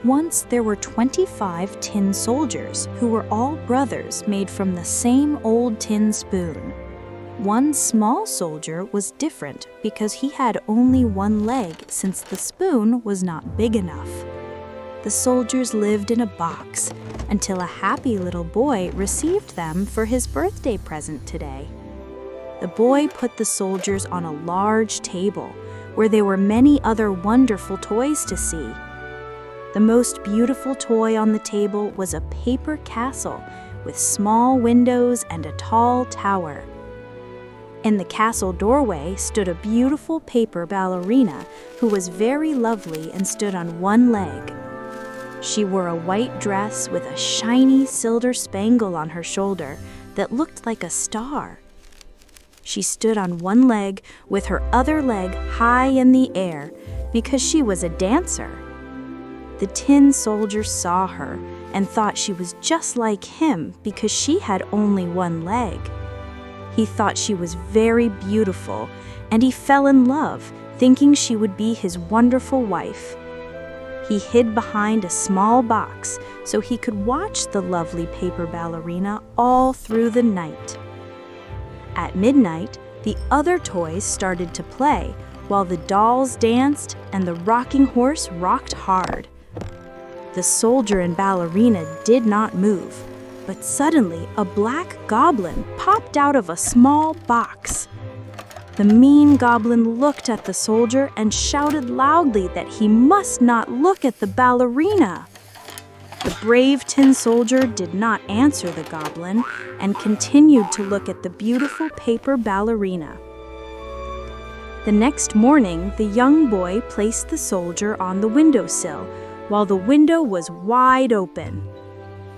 Once there were 25 tin soldiers who were all brothers made from the same old tin spoon. One small soldier was different because he had only one leg since the spoon was not big enough. The soldiers lived in a box until a happy little boy received them for his birthday present today. The boy put the soldiers on a large table where there were many other wonderful toys to see. The most beautiful toy on the table was a paper castle with small windows and a tall tower. In the castle doorway stood a beautiful paper ballerina who was very lovely and stood on one leg. She wore a white dress with a shiny silver spangle on her shoulder that looked like a star. She stood on one leg with her other leg high in the air because she was a dancer. The tin soldier saw her and thought she was just like him because she had only one leg. He thought she was very beautiful, and he fell in love, thinking she would be his wonderful wife. He hid behind a small box so he could watch the lovely paper ballerina all through the night. At midnight, the other toys started to play, while the dolls danced and the rocking horse rocked hard. The soldier and ballerina did not move, but suddenly a black goblin popped out of a small box. The mean goblin looked at the soldier and shouted loudly that he must not look at the ballerina. The brave tin soldier did not answer the goblin and continued to look at the beautiful paper ballerina. The next morning, the young boy placed the soldier on the windowsill while the window was wide open.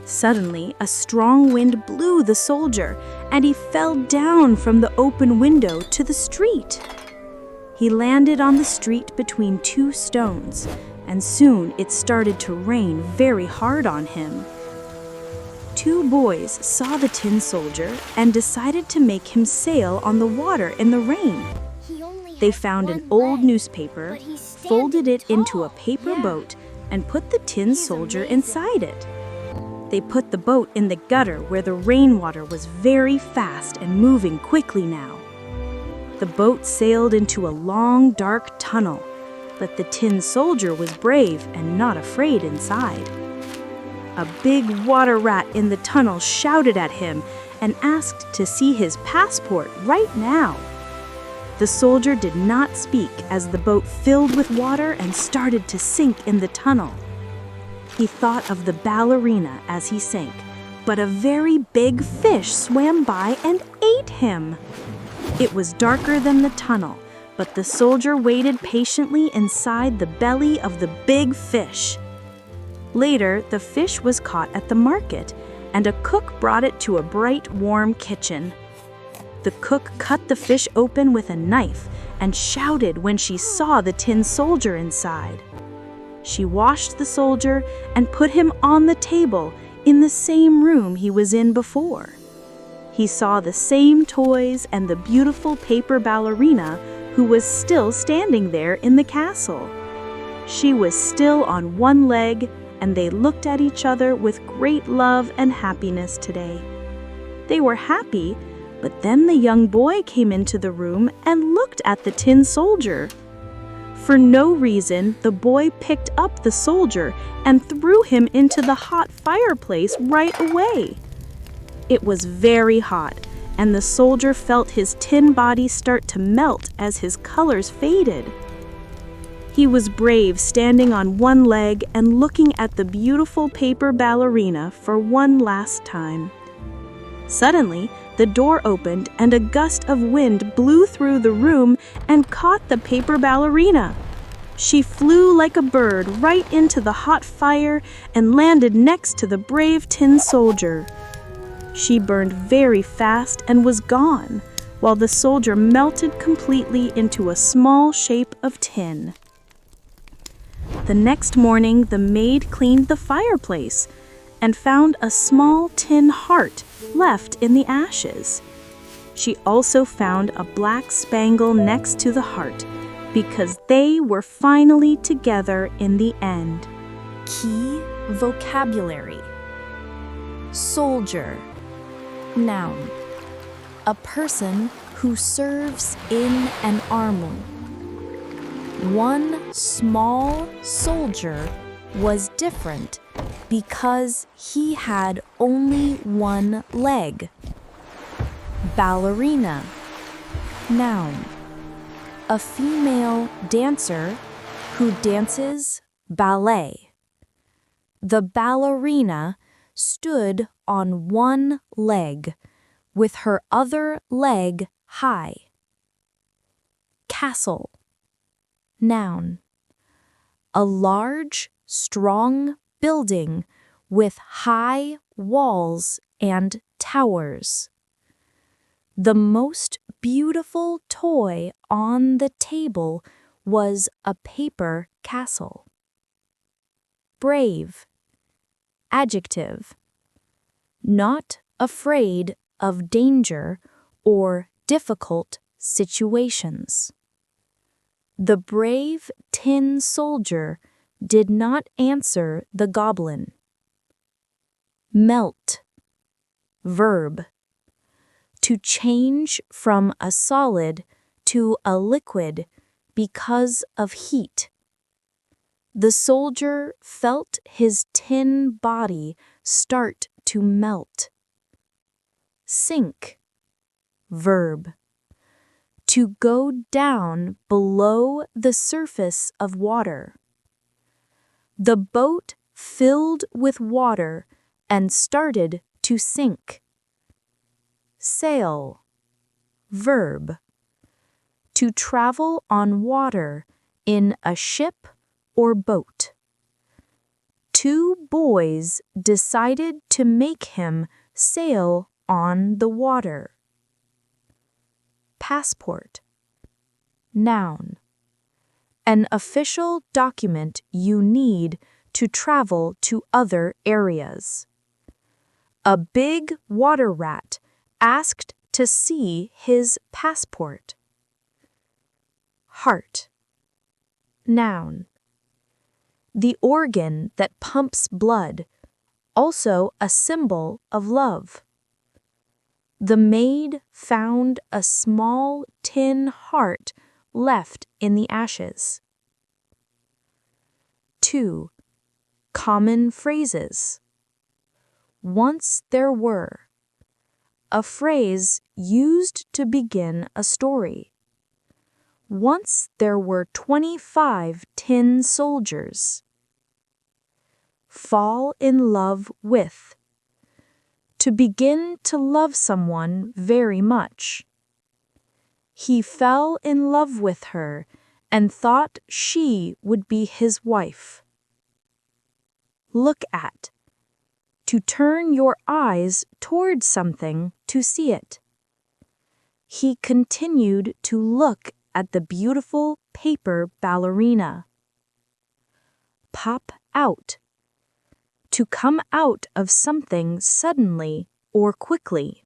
Suddenly, a strong wind blew the soldier, and he fell down from the open window to the street. He landed on the street between two stones, and soon it started to rain very hard on him. Two boys saw the tin soldier and decided to make him sail on the water in the rain. They found an old newspaper, folded it into a paper boat, and put the tin soldier inside it. They put the boat in the gutter where the rainwater was very fast and moving quickly now. The boat sailed into a long, dark tunnel, but the tin soldier was brave and not afraid inside. A big water rat in the tunnel shouted at him and asked to see his passport right now. The soldier did not speak as the boat filled with water and started to sink in the tunnel. He thought of the ballerina as he sank, but a very big fish swam by and ate him. It was darker than the tunnel, but the soldier waited patiently inside the belly of the big fish. Later, the fish was caught at the market, and a cook brought it to a bright, warm kitchen. The cook cut the fish open with a knife and shouted when she saw the tin soldier inside. She washed the soldier and put him on the table in the same room he was in before. He saw the same toys and the beautiful paper ballerina who was still standing there in the castle. She was still on one leg, and they looked at each other with great love and happiness today. They were happy, but then the young boy came into the room and looked at the tin soldier. For no reason, the boy picked up the soldier and threw him into the hot fireplace right away. It was very hot, and the soldier felt his tin body start to melt as his colors faded. He was brave standing on one leg and looking at the beautiful paper ballerina for one last time. Suddenly, the door opened and a gust of wind blew through the room and caught the paper ballerina. She flew like a bird right into the hot fire and landed next to the brave tin soldier. She burned very fast and was gone, while the soldier melted completely into a small shape of tin. The next morning, the maid cleaned the fireplace and found a small tin heart left in the ashes. She also found a black spangle next to the heart because they were finally together in the end. Key vocabulary. Soldier. Noun. A person who serves in an army. One small soldier was different because he had only one leg. Ballerina. Noun. A female dancer who dances ballet. The ballerina stood on one leg, with her other leg high. Castle. Noun. A large, strong building with high walls and towers. The most beautiful toy on the table was a paper castle. Brave. Adjective. Not afraid of danger or difficult situations. The brave tin soldier did not answer the goblin. Melt. Verb. To change from a solid to a liquid because of heat. The soldier felt his tin body start to melt. Sink. Verb. To go down below the surface of water. The boat filled with water and started to sink. Sail. Verb. To travel on water in a ship or boat. Two boys decided to make him sail on the water. Passport. Noun. An official document you need to travel to other areas. A big water rat asked to see his passport. Heart. Noun. The organ that pumps blood, also a symbol of love. The maid found a small tin heart left in the ashes. 2. Common phrases. Once there were. A phrase used to begin a story. Once there were 25 tin soldiers. Fall in love with. To begin to love someone very much. He fell in love with her and thought she would be his wife. Look at. To turn your eyes toward something to see it. He continued to look at the beautiful paper ballerina. Pop out. To come out of something suddenly or quickly.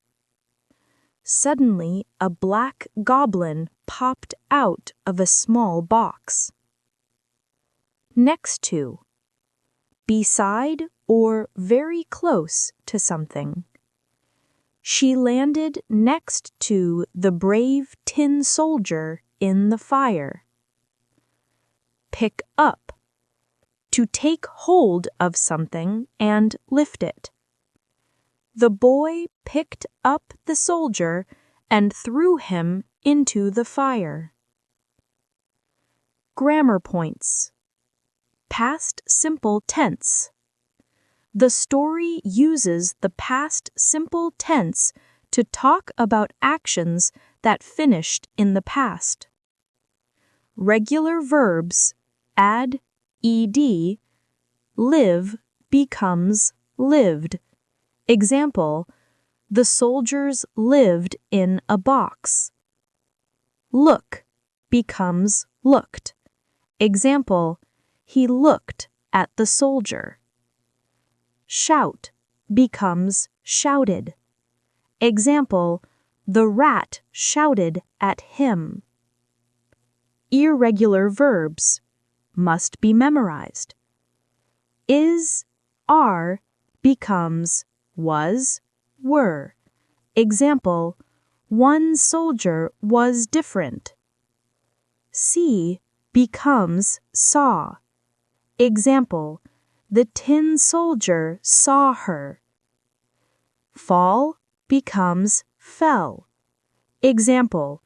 Suddenly, a black goblin popped out of a small box. Next to. Beside or very close to something. She landed next to the brave tin soldier in the fire. Pick up. To take hold of something and lift it. The boy picked up the soldier and threw him into the fire. Grammar points. Past simple tense. The story uses the past simple tense to talk about actions that finished in the past. Regular verbs add ed, live becomes lived. Example, the soldiers lived in a box. Look becomes looked. Example, he looked at the soldier. Shout becomes shouted. Example, the rat shouted at him. Irregular verbs must be memorized. Is, are becomes was, were. Example, one soldier was different. See becomes saw. Example, the tin soldier saw her. Fall becomes fell. Example,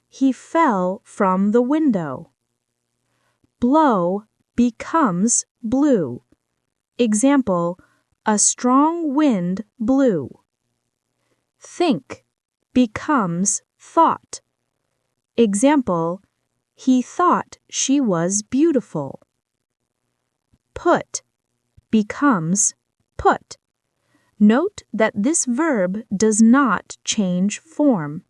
he fell from the window. Blow becomes blew. Example, a strong wind blew. Think becomes thought. Example, he thought she was beautiful. Put becomes put. Note that this verb does not change form.